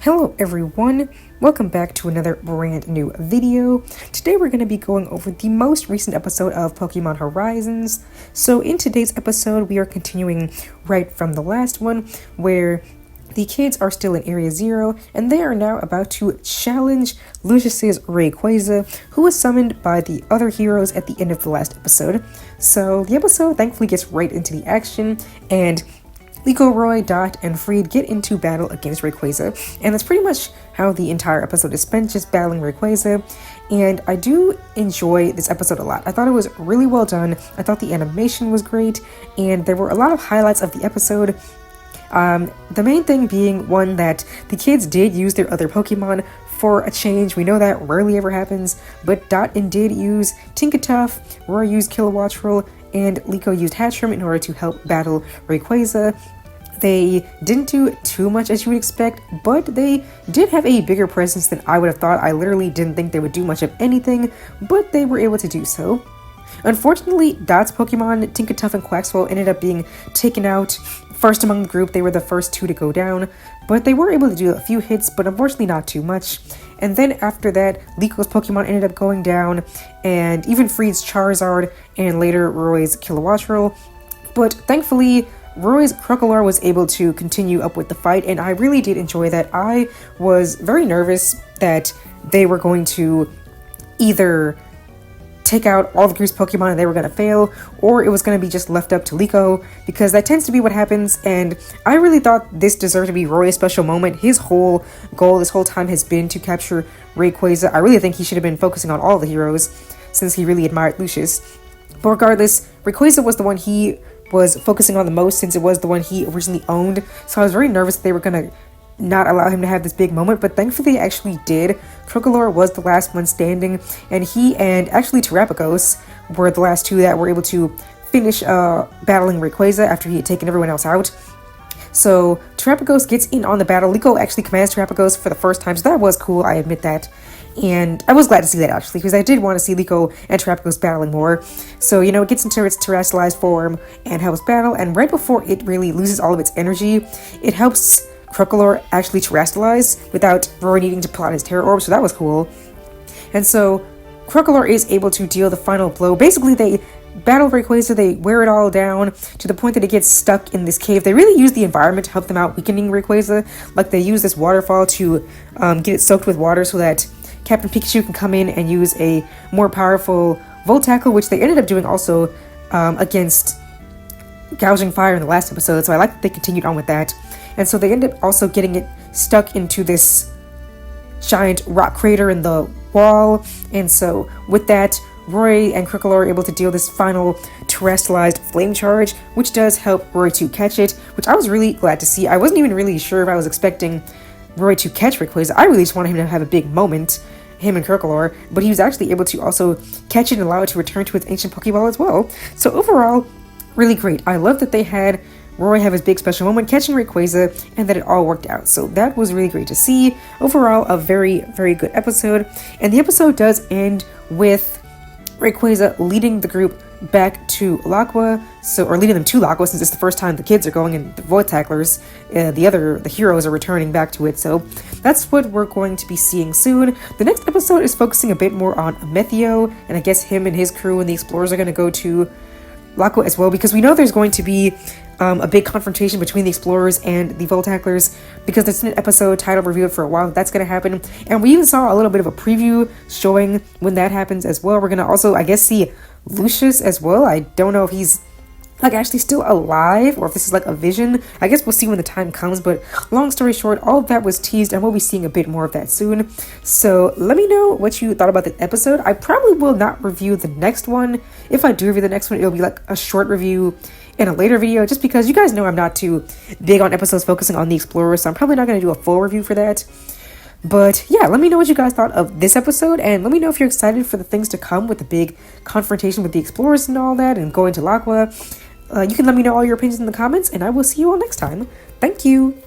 Hello everyone, welcome back to another brand new video. Today we're going to be going over the most recent episode of Pokemon Horizons. So in today's episode we are continuing right from the last one where the kids are still in Area 0 and they are now about to challenge Lucius's Rayquaza, who was summoned by the other heroes at the end of the last episode. So the episode thankfully gets right into the action and Liko, Roy, Dot, and Freed get into battle against Rayquaza, and that's pretty much how the entire episode is spent, just battling Rayquaza. And I do enjoy this episode a lot. I thought it was really well done. I thought the animation was great, and there were a lot of highlights of the episode. The main thing being one that the kids did use their other Pokemon for a change. We know that rarely ever happens, but Dot did use Tinkatuff, Roy used Kilowattrel, and Liko used Hatchram in order to help battle Rayquaza. They didn't do too much as you would expect, but they did have a bigger presence than I would have thought. I literally didn't think they would do much of anything, but they were able to do so. Unfortunately, Dot's Pokemon, Tinkatuff and Quaxwell, ended up being taken out first among the group. They were the first two to go down, but they were able to do a few hits, but unfortunately not too much. And then after that, Liko's Pokemon ended up going down, and even Freed's Charizard, and later Roy's Kilowattrel. But thankfully, Roy's Crocolar was able to continue up with the fight, and I really did enjoy that. I was very nervous that they were going to either take out all the group's Pokemon and they were going to fail, or it was going to be just left up to Liko, because that tends to be what happens. And I really thought this deserved to be Roy's special moment. His whole goal this whole time has been to capture Rayquaza. I really think he should have been focusing on all the heroes, since he really admired Lucius. But regardless, Rayquaza was the one he was focusing on the most, since it was the one he originally owned. So I was very nervous that they were going to not allow him to have this big moment, but thankfully they actually did. Crocolar was the last one standing, and he and actually Terapagos were the last two that were able to finish battling Rayquaza after he had taken everyone else out. So Terapagos gets in on the battle. Liko actually commands Terapagos for the first time, so that was cool, I admit that. And I was glad to see that, actually, because I did want to see Liko and Terapagos battling more. So, you know, it gets into its terrestrialized form and helps battle, and right before it really loses all of its energy, it helps Crocolar actually terrestrialize without Roy needing to pull out his Terror Orb, so that was cool. And so Crocolar is able to deal the final blow. Basically, they battle Rayquaza, they wear it all down to the point that it gets stuck in this cave. They really use the environment to help them out, weakening Rayquaza. Like, they use this waterfall to get it soaked with water so that Captain Pikachu can come in and use a more powerful Volt Tackle, which they ended up doing also against Gouging Fire in the last episode, so I like that they continued on with that. And so they ended up also getting it stuck into this giant rock crater in the wall, and so with that, Roy and Crocolar are able to deal this final terrestrialized flame charge, which does help Roy to catch it, which I was really glad to see. I wasn't even really sure if I was expecting Roy to catch Rayquaza. I really just wanted him to have a big moment, him and Crocolar, but he was actually able to also catch it and allow it to return to its ancient Pokeball as well. So overall, really great. I love that they had Roy have his big special moment catching Rayquaza and that it all worked out. So that was really great to see. Overall, a very, very good episode. And the episode does end with Rayquaza leading the group back to Laqua, or leading them to Laqua, since it's the first time the kids are going and the Void Tacklers, the heroes are returning back to it. So that's what we're going to be seeing soon. The next episode is focusing a bit more on Amethio, and I guess him and his crew and the explorers are going to go to Laqua as well, because we know there's going to be a big confrontation between the explorers and the Voltacklers, because there's an episode title revealed for a while that's going to happen, and we even saw a little bit of a preview showing when that happens as well. We're going to also, I guess, see Lucius as well. I don't know if he's like actually still alive or if this is like a vision. I guess we'll see when the time comes, but long story short, all of that was teased and we'll be seeing a bit more of that soon. So let me know what you thought about the episode. I probably will not review the next one. If I do review the next one, it'll be like a short review in a later video, just because you guys know I'm not too big on episodes focusing on the explorers, so I'm probably not going to do a full review for that. But yeah, let me know what you guys thought of this episode, and let me know if you're excited for the things to come with the big confrontation with the explorers and all that, and going to Laqua. You can let me know all your opinions in the comments, and I will see you all next time. Thank you!